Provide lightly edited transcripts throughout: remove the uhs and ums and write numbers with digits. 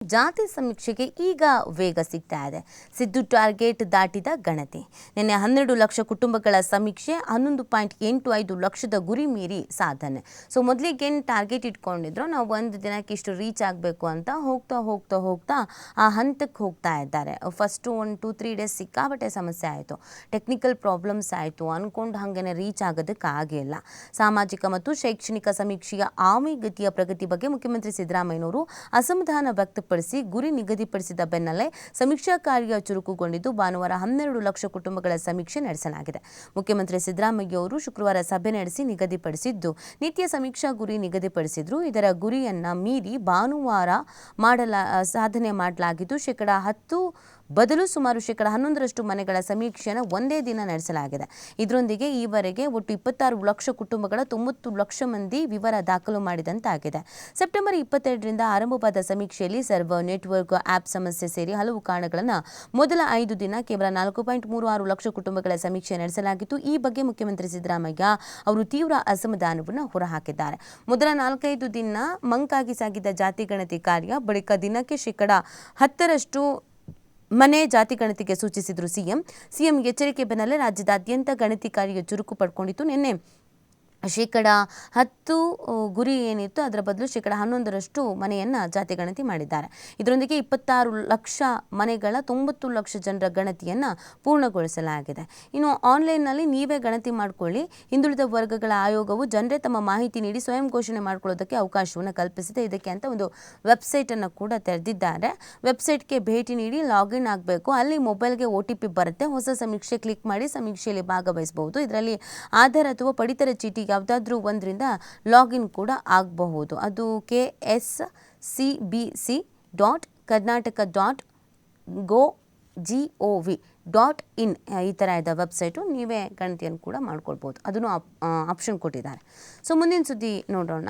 ಜಾತಿ ಸಮೀಕ್ಷೆಗೆ ಈಗ ವೇಗ ಸಿಗ್ತಾ ಇದೆ. ಸಿದ್ದು ಟಾರ್ಗೆಟ್ ದಾಟಿದ ಗಣತಿ. ನಿನ್ನೆ 12 ಲಕ್ಷ ಕುಟುಂಬಗಳ ಸಮೀಕ್ಷೆ 11.85 ಲಕ್ಷದ ಗುರಿ ಮೀರಿ ಸಾಧನೆ. ಸೊ ಮೊದಲಿಗೆ ಏನು ಟಾರ್ಗೆಟ್ ಇಟ್ಕೊಂಡಿದ್ರು, ನಾವು ಒಂದು ದಿನಕ್ಕೆ ಇಷ್ಟು ರೀಚ್ ಆಗಬೇಕು ಅಂತ ಹೋಗ್ತಾ ಆ ಹಂತಕ್ಕೆ ಹೋಗ್ತಾ ಇದ್ದಾರೆ. ಫಸ್ಟು 1-2-3 ಡೇಸ್ ಸಿಕ್ಕಾಬಟ್ಟೆ ಸಮಸ್ಯೆ ಆಯಿತು, ಟೆಕ್ನಿಕಲ್ ಪ್ರಾಬ್ಲಮ್ಸ್ ಆಯಿತು, ಅಂದ್ಕೊಂಡು ಹಾಗೇನೆ ರೀಚ್ ಆಗೋದಕ್ಕೆ ಆಗಿಲ್ಲ. ಸಾಮಾಜಿಕ ಮತ್ತು ಶೈಕ್ಷಣಿಕ ಸಮೀಕ್ಷೆಯ ಆಮೆಗತಿಯ ಪ್ರಗತಿ ಬಗ್ಗೆ ಮುಖ್ಯಮಂತ್ರಿ ಸಿದ್ದರಾಮಯ್ಯನವರು ಅಸಮಾಧಾನ ವ್ಯಕ್ತಪಡಿಸಿ ಗುರಿ ನಿಗದಿಪಡಿಸಿದ ಬೆನ್ನಲ್ಲೇ ಸಮೀಕ್ಷಾ ಕಾರ್ಯ ಚುರುಕುಗೊಂಡಿದ್ದು ಭಾನುವಾರ 12 ಲಕ್ಷ ಕುಟುಂಬಗಳ ಸಮೀಕ್ಷೆ ನಡೆಸಲಾಗಿದೆ. ಮುಖ್ಯಮಂತ್ರಿ ಸಿದ್ದರಾಮಯ್ಯ ಅವರು ಶುಕ್ರವಾರ ಸಭೆ ನಡೆಸಿ ನಿಗದಿಪಡಿಸಿದ್ದು ನಿತ್ಯ ಸಮೀಕ್ಷಾ ಗುರಿ ನಿಗದಿಪಡಿಸಿದ್ರು. ಇದರ ಗುರಿಯನ್ನ ಮೀರಿ ಭಾನುವಾರ ಸಾಧನೆ ಮಾಡಲಾಗಿದ್ದು ಶೇಕಡ 10 ಬದಲು ಸುಮಾರು ಶೇಕಡ 11ರಷ್ಟು ಮನೆಗಳ ಸಮೀಕ್ಷೆಯನ್ನು ಒಂದೇ ದಿನ ನಡೆಸಲಾಗಿದೆ. ಇದರೊಂದಿಗೆ ಈವರೆಗೆ ಒಟ್ಟು 26 ಲಕ್ಷ ಕುಟುಂಬಗಳ 90 ಲಕ್ಷ ಮಂದಿ ವಿವರ ದಾಖಲು ಮಾಡಿದಂತಾಗಿದೆ. ಸೆಪ್ಟೆಂಬರ್ 22ರಿಂದ ಆರಂಭವಾದ ಸಮೀಕ್ಷೆಯಲ್ಲಿ ಸರ್ವರ್, ನೆಟ್ವರ್ಕ್, ಆ್ಯಪ್ ಸಮಸ್ಯೆ ಸೇರಿ ಹಲವು ಕಾರಣಗಳನ್ನು ಮೊದಲ 5 ದಿನ ಕೇವಲ 4.36 ಲಕ್ಷ ಕುಟುಂಬಗಳ ಸಮೀಕ್ಷೆ ನಡೆಸಲಾಗಿತ್ತು. ಈ ಬಗ್ಗೆ ಮುಖ್ಯಮಂತ್ರಿ ಸಿದ್ದರಾಮಯ್ಯ ಅವರು ತೀವ್ರ ಅಸಮಾಧಾನವನ್ನು ಹೊರಹಾಕಿದ್ದಾರೆ. ಮೊದಲ 4-5 ದಿನ ಮಂಕಾಗಿ ಸಾಗಿದ ಜಾತಿ ಗಣತಿ ಕಾರ್ಯ ಬಳಿಕ ದಿನಕ್ಕೆ ಶೇಕಡ 10ರಷ್ಟು ಮನೆ ಜಾತಿ ಗಣತಿಗೆ ಸೂಚಿಸಿದ್ರು ಸಿಎಂ ಎಚ್ಚರಿಕೆ ಬೆನ್ನಲ್ಲೇ ರಾಜ್ಯದಾದ್ಯಂತ ಗಣತಿ ಕಾರ್ಯ ಚುರುಕು ಪಡ್ಕೊಂಡಿತ್ತು. ನಿನ್ನೆ ಶೇಕಡ 10 ಗುರಿ ಏನಿತ್ತು ಅದರ ಬದಲು ಶೇಕಡ 11ರಷ್ಟು ಮನೆಯನ್ನು ಜಾತಿ ಗಣತಿ ಮಾಡಿದ್ದಾರೆ. ಇದರೊಂದಿಗೆ 26 ಲಕ್ಷ ಮನೆಗಳ 90 ಲಕ್ಷ ಜನರ ಗಣತಿಯನ್ನು ಪೂರ್ಣಗೊಳಿಸಲಾಗಿದೆ. ಇನ್ನು ಆನ್ಲೈನ್ನಲ್ಲಿ ನೀವೇ ಗಣತಿ ಮಾಡಿಕೊಳ್ಳಿ. ಹಿಂದುಳಿದ ವರ್ಗಗಳ ಆಯೋಗವು ಜನರೇ ತಮ್ಮ ಮಾಹಿತಿ ನೀಡಿ ಸ್ವಯಂ ಘೋಷಣೆ ಮಾಡಿಕೊಳ್ಳೋದಕ್ಕೆ ಅವಕಾಶವನ್ನು ಕಲ್ಪಿಸಿದೆ. ಇದಕ್ಕೆ ಅಂತ ಒಂದು ವೆಬ್ಸೈಟನ್ನು ಕೂಡ ತೆರೆದಿದ್ದಾರೆ. ವೆಬ್ಸೈಟ್ಗೆ ಭೇಟಿ ನೀಡಿ ಲಾಗಿನ್ ಆಗಬೇಕು. ಅಲ್ಲಿ ಮೊಬೈಲ್ಗೆ OTP ಬರುತ್ತೆ. ಹೊಸ ಸಮೀಕ್ಷೆ ಕ್ಲಿಕ್ ಮಾಡಿ ಸಮೀಕ್ಷೆಯಲ್ಲಿ ಭಾಗವಹಿಸಬಹುದು. ಇದರಲ್ಲಿ ಆಧಾರ್ ಅಥವಾ ಪಡಿತರ ಚೀಟಿ ಯಾವುದಾದ್ರೂ ಒಂದರಿಂದ ಲಾಗಿನ್ ಕೂಡ ಆಗಬಹುದು. ಅದು kscbc.karnataka.gov.in ಈ ಥರ ಇದೆ ವೆಬ್ಸೈಟು. ನೀವೇ ಗಣತಿಯನ್ನು ಕೂಡ ಮಾಡ್ಕೊಳ್ಬೋದು, ಅದನ್ನು ಆಪ್ಷನ್ ಕೊಟ್ಟಿದ್ದಾರೆ. ಸೊ ಮುಂದಿನ ಸುದ್ದಿ ನೋಡೋಣ.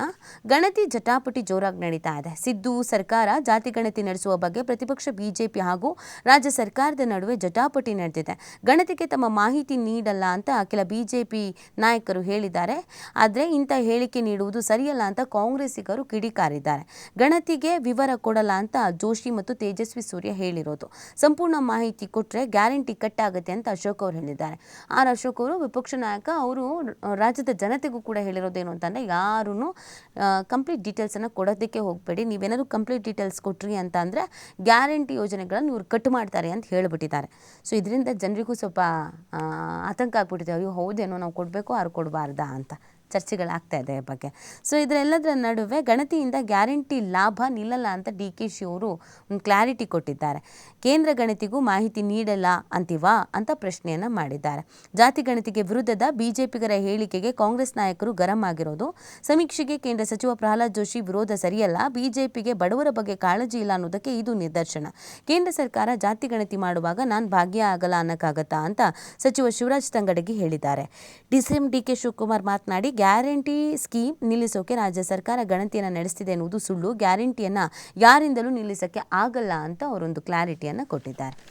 ಗಣತಿ ಜಟಾಪಟಿ ಜೋರಾಗಿ ನಡೀತಾ ಇದೆ. ಸಿದ್ದು ಸರ್ಕಾರ ಜಾತಿ ಗಣತಿ ನಡೆಸುವ ಬಗ್ಗೆ ಪ್ರತಿಪಕ್ಷ ಬಿಜೆಪಿ ಹಾಗೂ ರಾಜ್ಯ ಸರ್ಕಾರದ ನಡುವೆ ಜಟಾಪಟಿ ನಡೆದಿದೆ. ಗಣತಿಗೆ ತಮ್ಮ ಮಾಹಿತಿ ನೀಡಲ್ಲ ಅಂತ ಕೆಲ ಬಿಜೆಪಿ ನಾಯಕರು ಹೇಳಿದ್ದಾರೆ. ಆದರೆ ಇಂಥ ಹೇಳಿಕೆ ನೀಡುವುದು ಸರಿಯಲ್ಲ ಅಂತ ಕಾಂಗ್ರೆಸ್ಸಿಗರು ಕಿಡಿಕಾರಿದ್ದಾರೆ. ಗಣತಿಗೆ ವಿವರ ಕೊಡಲ್ಲ ಅಂತ ಜೋಶಿ ಮತ್ತು ತೇಜಸ್ವಿ ಸೂರ್ಯ ಹೇಳಿರೋದು. ಸಂಪೂರ್ಣ ಮಾಹಿತಿ ಕೊಟ್ಟರೆ ಗ್ಯಾರಂಟಿ ಕಟ್ ಆಗುತ್ತೆ ಅಂತ ಅಶೋಕ್ ಅವರು ಹೇಳಿದ್ದಾರೆ. ಅಶೋಕ್ ಅವರು ವಿಪಕ್ಷ ನಾಯಕ, ಅವರು ರಾಜ್ಯದ ಜನತೆಗೂ ಕೂಡ ಹೇಳಿರೋದೇನು ಅಂತಂದರೆ, ಯಾರೂ ಕಂಪ್ಲೀಟ್ ಡೀಟೇಲ್ಸನ್ನು ಕೊಡೋದಕ್ಕೆ ಹೋಗಬೇಡಿ. ನೀವೇನಾದರೂ ಕಂಪ್ಲೀಟ್ ಡೀಟೇಲ್ಸ್ ಕೊಟ್ರಿ ಅಂತ ಅಂದರೆ ಗ್ಯಾರಂಟಿ ಯೋಜನೆಗಳನ್ನು ಇವ್ರು ಕಟ್ ಮಾಡ್ತಾರೆ ಅಂತ ಹೇಳಿಬಿಟ್ಟಿದ್ದಾರೆ. ಸೊ ಇದರಿಂದ ಜನರಿಗೂ ಸ್ವಲ್ಪ ಆತಂಕ ಆಗ್ಬಿಟ್ಟಿದೆ. ಅಯ್ಯೋ ಹೌದೇನೋ, ನಾವು ಕೊಡಬೇಕು ಯಾರು ಕೊಡಬಾರ್ದಾ ಅಂತ ಚರ್ಚೆಗಳಾಗ್ತಾ ಇದೆ ಈ ಬಗ್ಗೆ. ಸೊ ಇದರೆಲ್ಲದರ ನಡುವೆ ಗಣತಿಯಿಂದ ಗ್ಯಾರಂಟಿ ಲಾಭ ನಿಲ್ಲಲ್ಲ ಅಂತ DKಶಿ ಅವರು ಒಂದು ಕ್ಲಾರಿಟಿ ಕೊಟ್ಟಿದ್ದಾರೆ. ಕೇಂದ್ರ ಗಣತಿಗೂ ಮಾಹಿತಿ ನೀಡಲ್ಲ ಅಂತೀವಾ ಅಂತ ಪ್ರಶ್ನೆಯನ್ನು ಮಾಡಿದ್ದಾರೆ. ಜಾತಿ ಗಣತಿಗೆ ವಿರುದ್ಧದ ಬಿಜೆಪಿಗರ ಹೇಳಿಕೆಗೆ ಕಾಂಗ್ರೆಸ್ ನಾಯಕರು ಗರಂ ಆಗಿರೋದು. ಸಮೀಕ್ಷೆಗೆ ಕೇಂದ್ರ ಸಚಿವ ಪ್ರಹ್ಲಾದ್ ಜೋಶಿ ವಿರೋಧ ಸರಿಯಲ್ಲ, ಬಿಜೆಪಿಗೆ ಬಡವರ ಬಗ್ಗೆ ಕಾಳಜಿ ಇಲ್ಲ ಅನ್ನೋದಕ್ಕೆ ಇದು ನಿದರ್ಶನ. ಕೇಂದ್ರ ಸರ್ಕಾರ ಜಾತಿ ಗಣತಿ ಮಾಡುವಾಗ ನಾನು ಭಾಗಿಯಾಗಲ್ಲ ಅನ್ನಕ್ಕಾಗತ್ತಾ ಅಂತ ಸಚಿವ ಶಿವರಾಜ್ ತಂಗಡಗಿ ಹೇಳಿದ್ದಾರೆ. DK ಶಿವಕುಮಾರ್ ಮಾತನಾಡಿ, ಗ್ಯಾರಂಟಿ ಸ್ಕೀಮ್ ನಿಲ್ಲಿಸೋಕೆ ರಾಜ್ಯ ಸರ್ಕಾರ ಗಣತಿಯನ್ನು ನಡೆಸ್ತಿದೆ ಎನ್ನುವುದು ಸುಳ್ಳು. ಗ್ಯಾರಂಟಿಯನ್ನು ಯಾರಿಂದಲೂ ನಿಲ್ಲಿಸೋಕ್ಕೆ ಆಗಲ್ಲ ಅಂತ ಅವರೊಂದು ಕ್ಲಾರಿಟಿಯನ್ನು ಕೊಟ್ಟಿದ್ದಾರೆ.